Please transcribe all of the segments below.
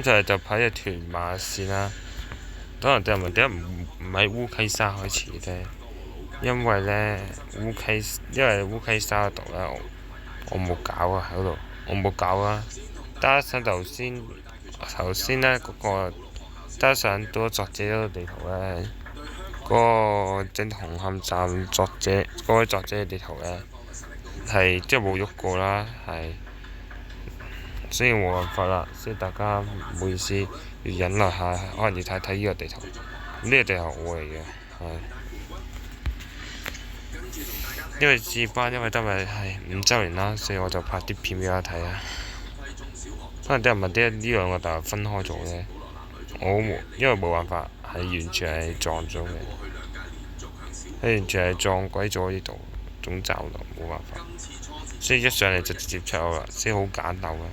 咁就跑隻屯馬線啦。可能有人問點解唔喺烏溪沙開始咧？因為烏溪沙嗰度咧，我冇搞啊喺嗰度，我冇搞啊。加上頭先咧嗰個加上多作者嗰個地圖咧，嗰個整紅磡站嗰位作者嘅地圖咧係即係冇喐過啦，係。所以冇辦法啦，所以大家唔好意思，要忍耐下，可能要睇睇呢個地圖。呢個地圖我嚟嘅，係。因為事關，因為今日係5週年啦，所以我就拍啲片俾大家睇啊。可能啲人問點解呢兩個大學分開咗呢？因為冇辦法，係完全係撞咗嘅，係完全係撞鬼咗呢度總站度，冇辦法。所以一上嚟就直接出口啦，所以好簡陋啊。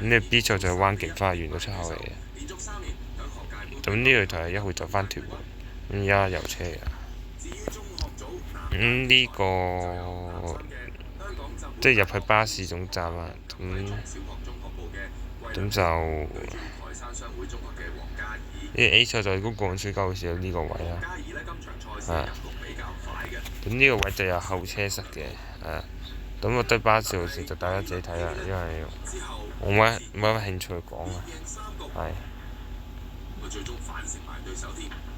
咁呢 B 座就係灣景花園個出口嚟嘅。咁呢度就係一會就返屯門，咁而家有車嘅。呢個即係入去巴士總站啦。咁就呢 A 座就係公共運輸交匯處有呢個位啦。咁呢個位就有候車室嘅。咁我對巴士路線就大家自己睇啦，因為我冇乜興趣講啊。係。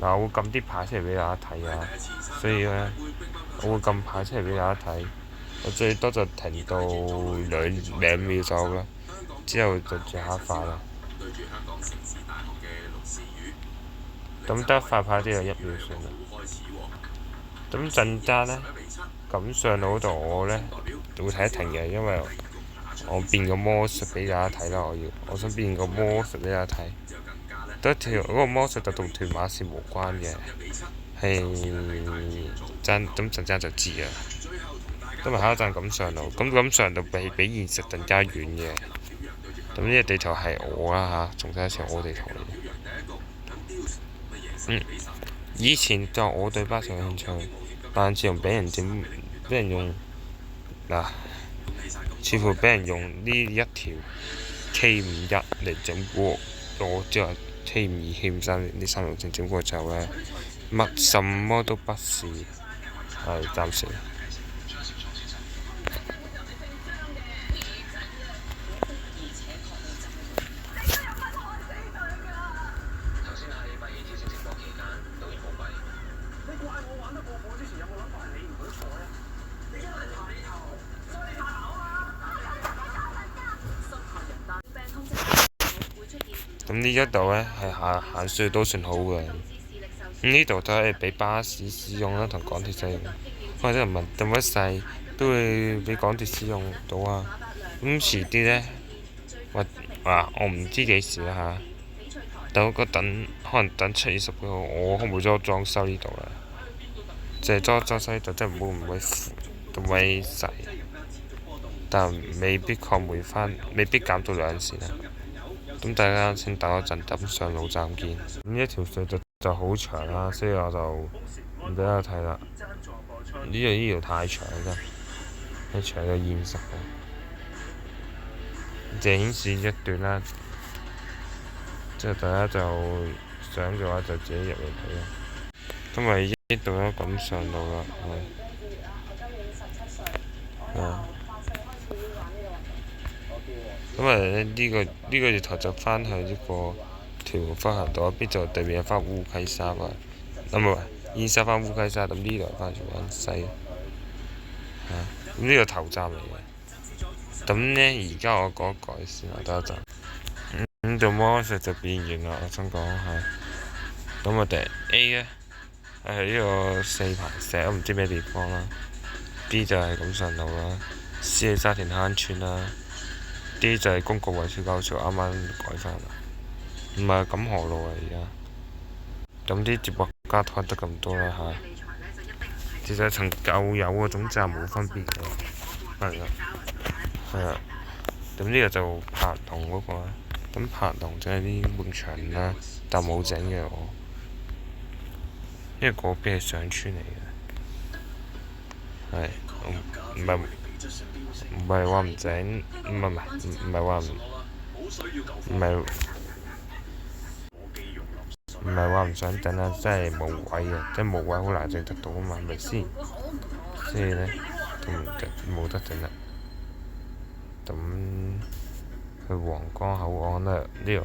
嗱，我會撳啲牌出嚟俾大家睇啊，所以咧，我會撳牌出嚟俾大家睇。我最多就停到兩秒左啦，之後就轉下快啦。咁得快牌都有1秒算啦。咁陣間呢，咁上路嗰度我呢會睇一停嘅，因為我變個魔術俾大家睇啦。我想變個魔術俾大家睇。嗰個魔術就同屯馬線無關嘅，係咁陣間就知啊。今日下一站錦上路，咁錦上路比現實更加遠嘅。咁呢個地圖係我啦嚇，重新一次我地圖嚟嘅。以前就我對巴士有興趣，但自從俾人用嗱，似乎俾人用呢一條 K51嚟整蠱我之後。K52、K53呢3條線整過之後呢，什麼都不是，係暫時。咁呢一度呢，係行隧道都算好嘅。咁呢度都係俾巴士使用啦，同港鐵使用。可能有人問咁乜細都會俾港鐵使用到啊？咁遲啲呢，我唔知幾時啦嚇。但我覺得可能等7月10號，我可唔會裝修呢度啦。淨係裝修呢度真係唔會細，但未必未必減到2線啊。咁大家請等我陣，等上路站見。咁呢一條隧道就好長啦，所以我就唔俾大家睇啦。呢條太長啦，係長到現實嘅。淨係顯示一段啦，之後大家就想嘅話就自己入嚟睇啦。今日呢度都咁上路啦，咁呢個月頭就翻去呢個屯門北行道，邊就對面翻烏溪沙啊？現沙翻烏溪沙，咁呢度翻荃灣西。咁呢個頭站嚟嘅。咁呢，而家我改一改先啦，等一陣。咁做魔術就變完啦，我想講係。咁我哋 A 呢，係呢個4排石，我唔知咩地方啦。B 就係錦上路啦，C 係沙田坑村啦。D 就係公共運輸交匯處，啱啱改翻啦，唔係錦河路啊而家。咁啲接駁交通得咁多啦嚇，其實同舊有嗰種站冇分別嘅，係啊。咁呢個就柏龍嗰個啦，咁柏龍就係啲門牆啦，但冇整嘅我，因為嗰邊係上村嚟嘅，係唔係話唔整，唔係話唔係唔係話唔想整啦，真係冇位啊，即係冇位好難整得到啊嘛，係咪先？所以呢，都冇得整啦。咁去皇崗口岸啦，呢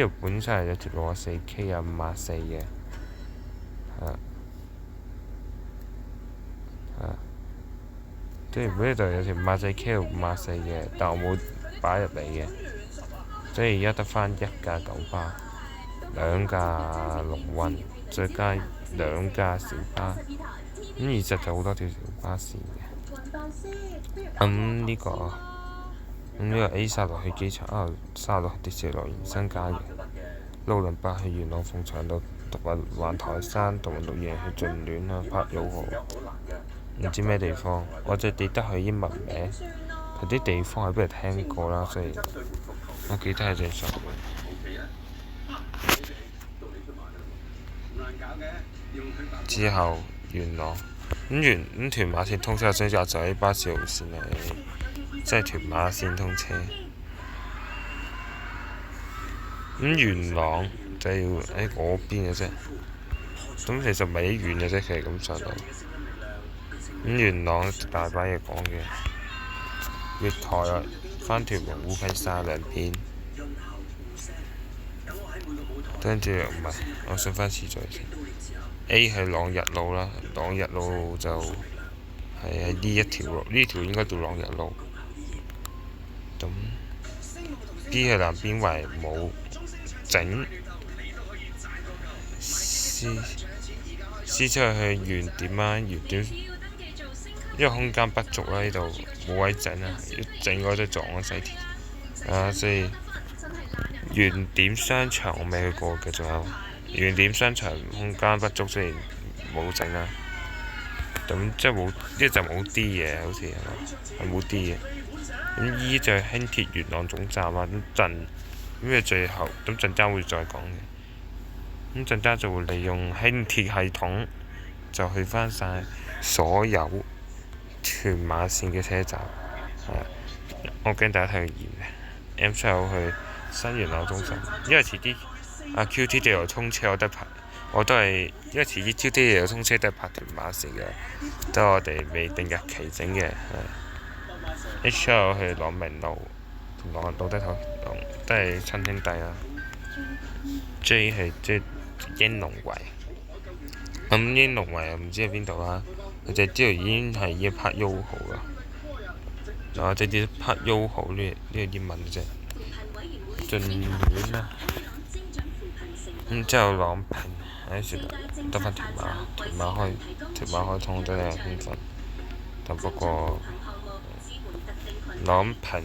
度本身係有條64K 啊54嘅，即係本呢度有條54K 同54嘅，但我冇擺入嚟嘅，所以而家得翻1架九巴、2架龍運，再加2架小巴，咁而實就好多條小巴線嘅。咁呢個 A36去機場啊，36去迪士尼樂園新家園，路輪8去元朗鳳翔道，同埋環台山同埋綠園去駿戀啊，柏耀河，唔知咩地方，我就記得佢英文名，佢啲地方係俾人聽過啦，所以我記得係正常嘅。之後元朗，咁屯馬線通車，我想就喺巴士路線嚟，即係屯馬線通車。咁元朗就要喺嗰邊嘅啫，咁其實唔係幾遠嘅啫，其實咁上到。咁元朗大把嘢講嘅，月台啊，翻屯門烏溪沙兩邊，跟住唔係，我想翻次序先。A 係朗日路啦，朗日路就係喺呢一條路，呢條應該叫朗日路。咁 B 係南邊圍冇整 C 出去原點啊，原點因為空間不足啦，呢度冇位整啊，要整嗰都撞咗西鐵所以原點商場我未去過嘅，仲有原點商場空間不足，所以冇整啦。咁即係冇，呢就冇 D 嘅，好似係冇 D 嘅。咁 E 就係輕鐵元朗總站啊，咁最後咁陣間會再講嘅。咁陣間就會利用輕鐵系統，就去翻晒所有屯馬線嘅車站。我驚大家睇佢嚴嘅 M7 去新元朗中心，因為遲啲QT 地油通車，我都係因為遲啲 QT 地油通車都係拍屯馬線嘅，都係我哋未定日期整嘅。H2 去朗明路同朗人道都係親兄弟啊。J 係即係英龍圍，咁英龍圍又唔知喺邊度啦，佢就知道已經係一拍 U 號啦。我直接拍 U 號呢個英文啫。駿戀啦，咁之後朗屏喺時得翻屯馬開通真係興奮，但不過朗屏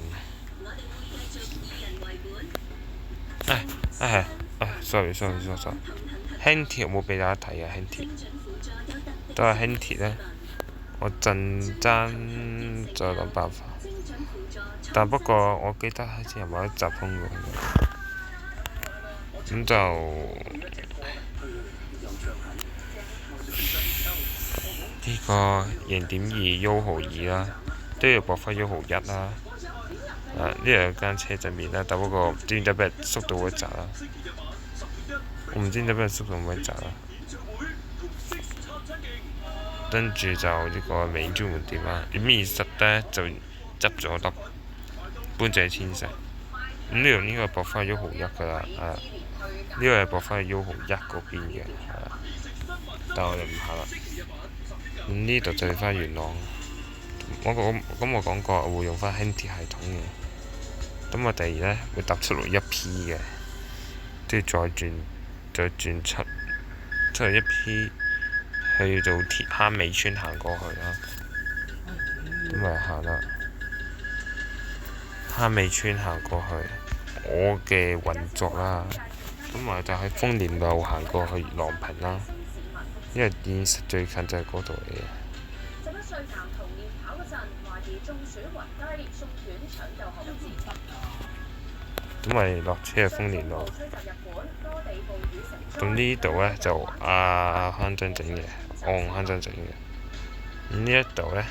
sorry，輕鐵有冇俾大家睇啊？輕鐵都係輕鐵呢，我陣間再諗辦法。但不過我記得好似有某一集通過，咁就呢個0.2 U 號2啦，都要駁翻 U 號1啦。呢兩間車仔麵啦，但不過唔知點解俾人縮到一閘啦。我唔知點解俾人縮到咁一閘啦。跟住就呢個美專門店啦，咁20呢就執咗粒。搬者千城，咁呢度應該係駁翻去 U 號1㗎啦，呢個係駁翻去 U 號1嗰邊嘅，但我哋唔行啦。咁呢度就係翻元朗，我講過我會用翻輕鐵系統嘅，咁我第二呢會搭761P 嘅，都要再轉761P 去到坑尾村行過去啦，咁咪行啦。坑尾村行過去，我嘅運作啦，咁咪就喺豐年路行過去朗屏啦，因為現實最近就係嗰度嚟嘅。咁咪落車去豐年路，咁呢度呢就坑真整嘅，坑真整嘅。咁呢一度呢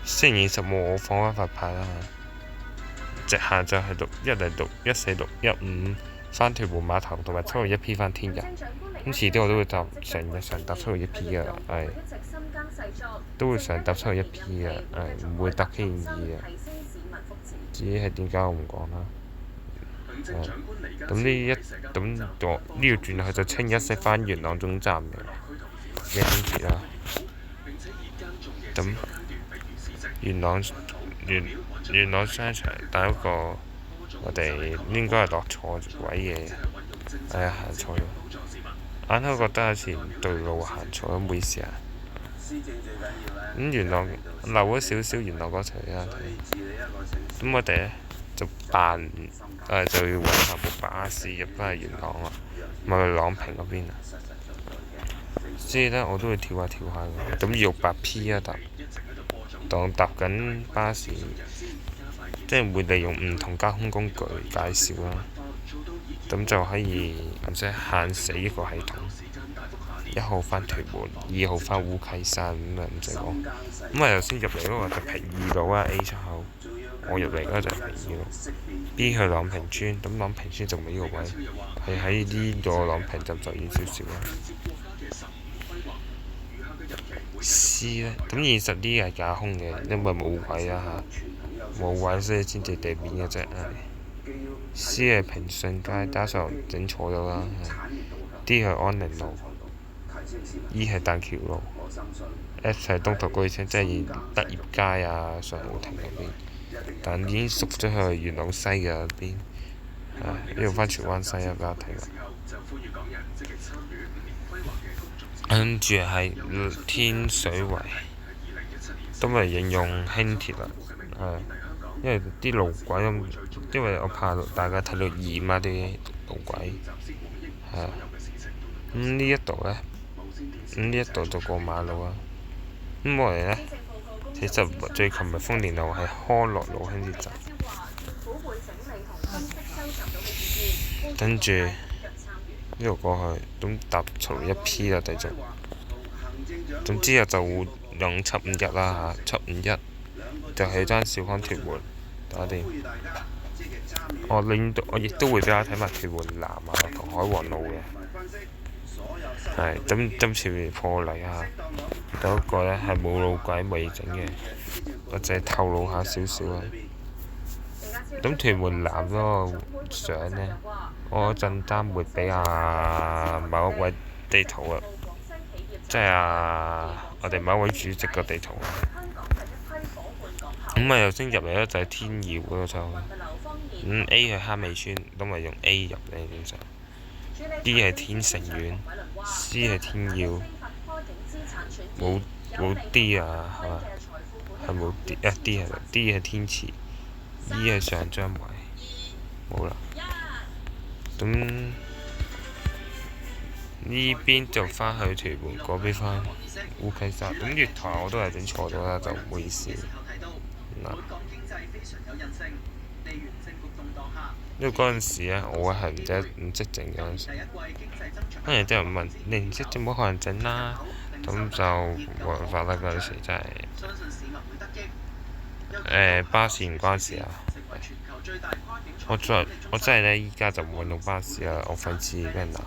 ，4月20號我放翻塊牌啦。直行就係616、146、15、翻屯門碼頭同埋7號1P 翻天日。咁遲啲我都會搭成日常搭7號1P 啊，都會常搭7號1P 啊，唔會搭 K52啊。至於係點解我唔講啦。咁我呢要轉去就清一色翻元朗總站嘅輕鐵啦。咁元朗商場第一個我哋應該係落錯位嘅，行錯咗。硬係覺得好似對路行錯咗，唔好意思啊。咁元朗漏咗少少元朗嗰層啦。咁我哋呢就就要揾下部巴士入翻去元朗啊，唔係朗屏嗰邊啊。所以呢，我都會跳下嘅。咁68P 啊，當搭緊巴士，即係會利用唔同交通工具介紹啦。咁就可以唔使限死一個系統。1號翻屯門，2號翻烏溪山，咁啊唔使講。咁啊頭先入嚟嗰個就平二路啊 A 出口，我入嚟嗰個就係平二路。B 去朗屏村，咁朗屏村就冇呢個位，係喺呢個朗屏站就遠少少啦。C 呢，咁現實啲係架空嘅，因為冇位啊嚇，冇位所以先至地面嘅啫。C 係平順街，加上整錯咗啦。D 係安寧路，E 係大橋路，F 係東頭居村，即係德業街啊、上豪庭嗰邊，但已經縮咗去元朗西嘅嗰邊。呢度翻荃灣西啊，大家睇啦。跟住係天水圍，都係應用輕鐵啦。因為啲路軌咁，因為我怕大家睇到厭啊啲路軌。咁呢一度呢，呢一度就過馬路啊。咁我哋呢，其實最近咪豐年路係康樂路輕鐵站。跟住呢度過去，咁搭701P 啦，繼續。總之就用751啦嚇，751就係爭小康屯門打掂。我亦都會俾大家睇埋屯門南啊同海皇路嘅。係，今次破例啊，有一個呢係冇路軌未整嘅，我淨係透露下少少啊。咁屯門南嗰個相呢，我陣間會俾某一位地圖啊，即係我哋某一位主席個地圖啊。咁頭先入嚟呢就係天耀嗰個就，A 係蝦尾村，咁咪用 A 入嚟正常。B 係天成苑，C 係天耀，冇 D 啊係嘛？係冇 D 係天池，E 係上張圍，冇啦。咁呢邊就翻去屯門嗰邊翻烏溪沙，咁月台我都係整錯咗啦，就唔好意思。因為嗰陣時呢，我係唔識整嗰陣時，跟住啲人問你唔識整冇可能整啦，咁就冇辦法啦。嗰陣時真係巴士唔關事啊。我真係呢，依家就唔會用巴士啦，我費事俾人鬧。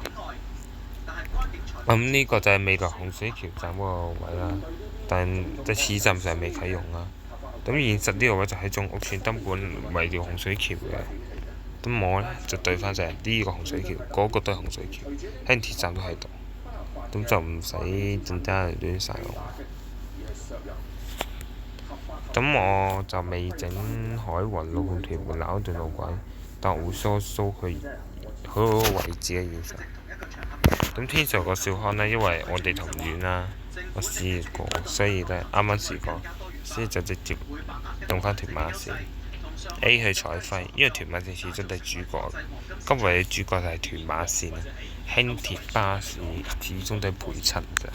咁呢個就係未來洪水橋站嗰個位啦，但即係此站上未啟用啦。咁現實呢個位就喺中屋邨，根本唔係叫洪水橋嘅。咁我呢，就對翻就係呢個洪水橋，嗰個都係洪水橋，輕鐵站都喺度，咁就唔使陣間亂晒我。咁我就未整海雲路同屯門嗰段路軌，但我會疏佢嗰個位置嘅現實。咁天上個小康呢，因為我哋同遠啦，我試過，所以呢啱啱試過，所以就直接動翻屯馬線。A 去彩輝，因為屯馬線始終都係主角，今日嘅主角就係屯馬線啊。輕鐵巴士始終都係陪襯咋。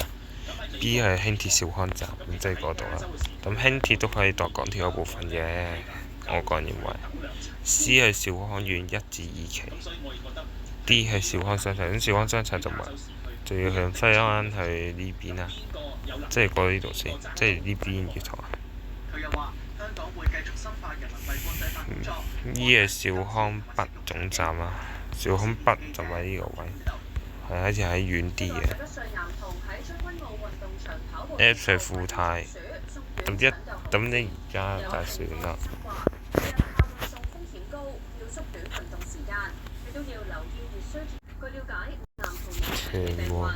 B 係輕鐵小康站，咁即係嗰度啦。咁輕鐵都可以當港鐵嗰部分嘅，我個人認為。C 係小康苑1至2期。D 係小康商場，咁小康商場就要向西灣去呢邊啦，即係過呢度先，即係呢邊月台。E 係小康北總站啊，小空北就喺呢個位，係好似喺遠啲嘅。F 係富泰，咁你而家就算啦。屯門。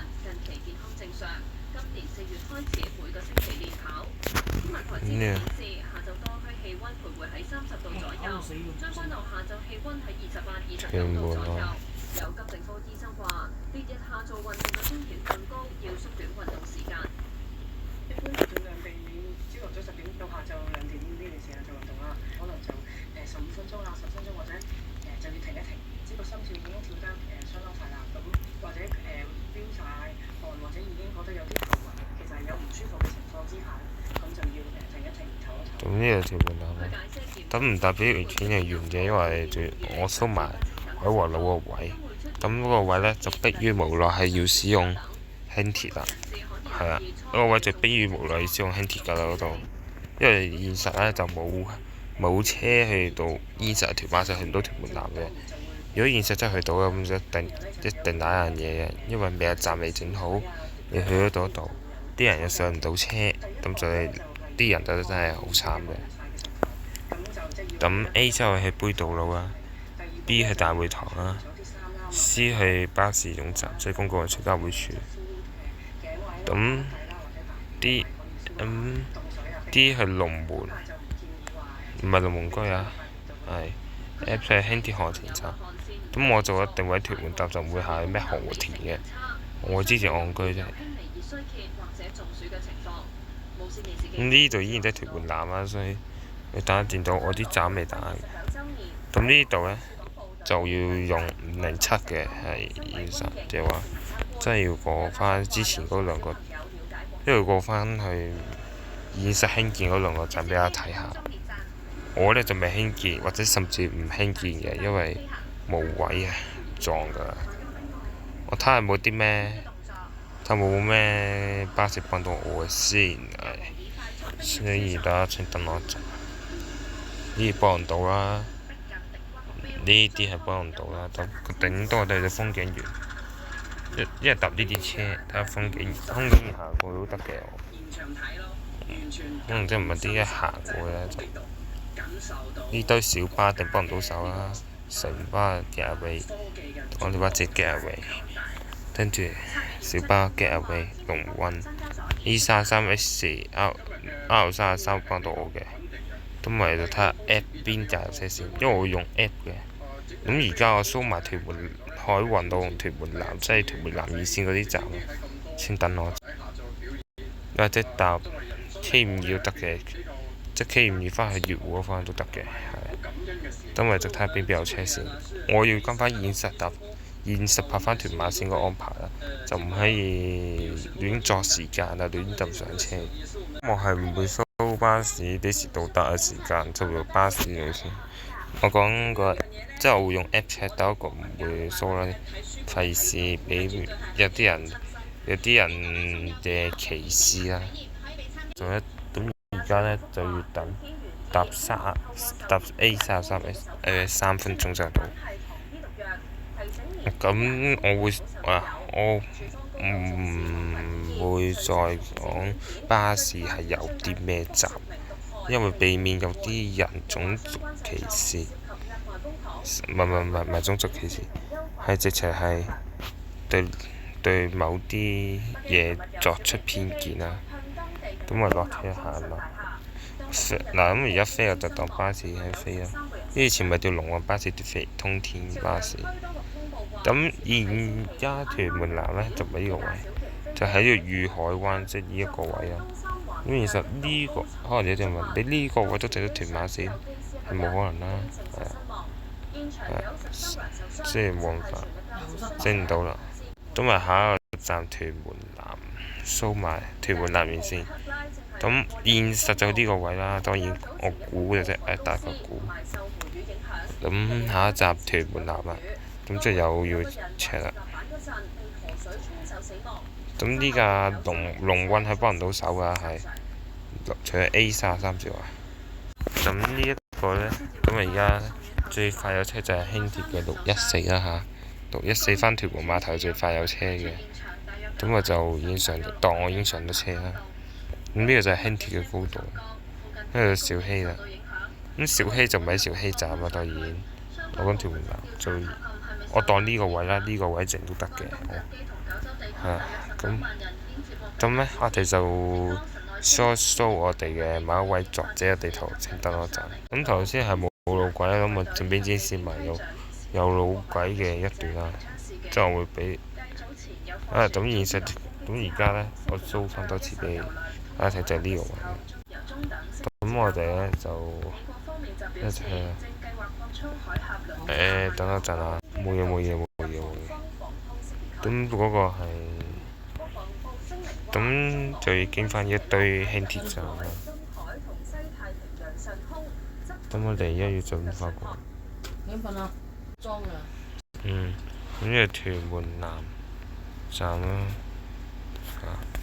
咩？屯門啊！咁呢個屯門南啊，咁唔代表完全係完嘅，因為我收埋海和路個位，咁嗰個位呢，就迫於無奈係要使用輕鐵啦，係啊，嗰個位就迫於無奈要使用輕鐵㗎啦嗰度，因為現實呢，就冇車去到現實屯馬線去唔到屯門南嘅。如果現實真係去到咁一定打樣嘢嘅，因為每日站未整好，你去咗嗰度，啲人又上唔到車，咁就係啲人就真係好慘嘅。咁 A 之後去杯渡路啊 ，B 去大會堂啊 ，C 去巴士總站，即係公共運輸交匯處。咁 D 去龍門，唔係龍門居啊，係 F 係輕鐵河田站。咁我就一定會喺屯門搭，就唔會下去咩河田嘅。我之前戇居啫。咁呢度依然都係屯門南啊，所以你打電到我啲站未打嘅。咁呢度呢，就要用507嘅係現實，即係話真係要過翻之前嗰兩個，因為過翻去現實興建嗰兩個站俾大家睇下。我呢就未興建，或者甚至唔興建嘅，因為冇位啊，撞㗎。我睇下冇啲咩，睇冇咩巴士幫到我先，所以大家請等我一陣。呢啲幫唔到啦，呢啲係幫唔到啦，頂多都係風景園，一係搭呢啲車睇下風景園行過都得嘅。可能真係唔係啲一行過咧就呢堆小巴定幫唔到手啦，城巴 get away， 我哋話直 get away， 跟住小巴 get away， 龍運 E33S R33幫到我嘅，咁咪就睇下 app 邊架有車先，因為我會用 app 嘅。咁而家我搜埋屯門海運路同屯門南，即係屯門南二線嗰啲站，先等我。或者搭 K52都得嘅，即係 K52翻去粵湖嗰方都得嘅，係。咁咪就睇下邊有車先。我要跟翻現實拍翻屯馬線個安排啦，就唔可以亂作時間啊，亂咁上車。我係唔會搜巴士幾時到達嘅時間，就用巴士嚟先。我講個即係我會用 app check，但係唔會搜啦，費事俾有啲人嘅歧視啦。咁而家呢，就要搭 A33S 3分鐘就到。咁我唔會再講巴士係有啲咩站，因為避免有啲人種族歧視，唔係種族歧視，係直情係對某啲嘢作出偏見啦。咁咪落車行啦。嗱咁而家飛我就當巴士喺飛啦。以前咪叫龍運巴士啲飛通天巴士。咁而家屯門南呢，就咪呢個位，就喺個御海灣，即係呢一個位啊。咁其實呢個可能有啲人問，你呢個位都睇到屯馬線，係冇可能啦，即係冇辦法整唔到啦。咁咪下一個站屯門南，掃埋屯門南面先。咁現實就呢個位啦，當然我估嘅啫，大概估。咁下一站屯門南啊，咁即係又要 check 啦。咁呢架龍運係幫唔到手㗎，係除咗 A33之外。咁呢一個呢，咁而家最快有車就係輕鐵嘅614啦嚇，614翻屯門碼頭最快有車嘅，咁我就已經當我已經上咗車啦。咁呢個就係輕鐵嘅高度，呢個就小希啦。咁小希就唔喺小希站啦，當然我講屯門站最，我當呢個位啦，呢個位靜都得嘅。係啊，咁呢，我哋就 show 我哋嘅某一位作者嘅地圖，請等我陣。咁頭先係冇路軌啦，咁我順便展示埋有路軌嘅一段啦，即係我會俾咁現實咁而家呢，我 show 翻多次俾大家睇，就係呢個位。咁我哋呢，就一齊等一陣啊，冇嘢。咁嗰個係咁就已經翻一堆輕鐵站啦。咁我哋而家要進發過。幾份啊？裝啊？咁呢個屯門南站啦，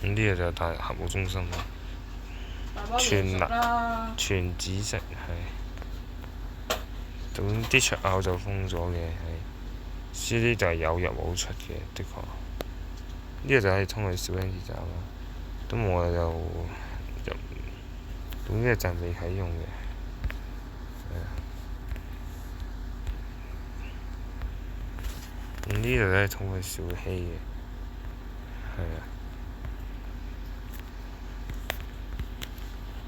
咁呢個就大客務中心啦。全紫色係，咁啲出口就封咗嘅係，呢啲就係有入冇出嘅，的確。呢個就係通去小輕鐵站啦。咁我就入，咁呢個站未啟用嘅。咁呢度咧通去小希嘅，係啊。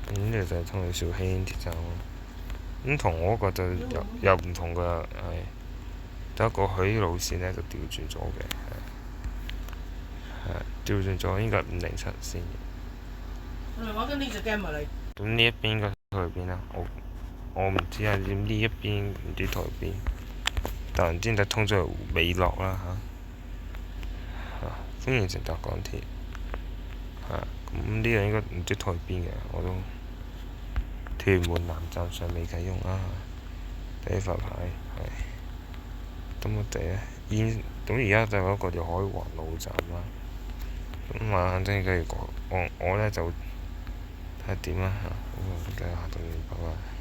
咁呢度就係通去小希輕鐵站咯。咁同我嗰個就有唔同嘅係，得一個佢路線咧就調轉咗嘅，係調轉咗應該係507線嘅。咁呢一邊應該去邊啊？我唔知啊，呢一邊唔知去邊。突然之間就通咗去美樂啦嚇，歡迎乘搭港鐵咁呢個應該唔知去邊嘅，我都屯門南站尚未啟用啦，第一塊牌係。咁我哋咧而家就有一個叫海環路站啦。咁啊，即係我呢就睇下點啦嚇，咁啊，大家下到見，拜拜。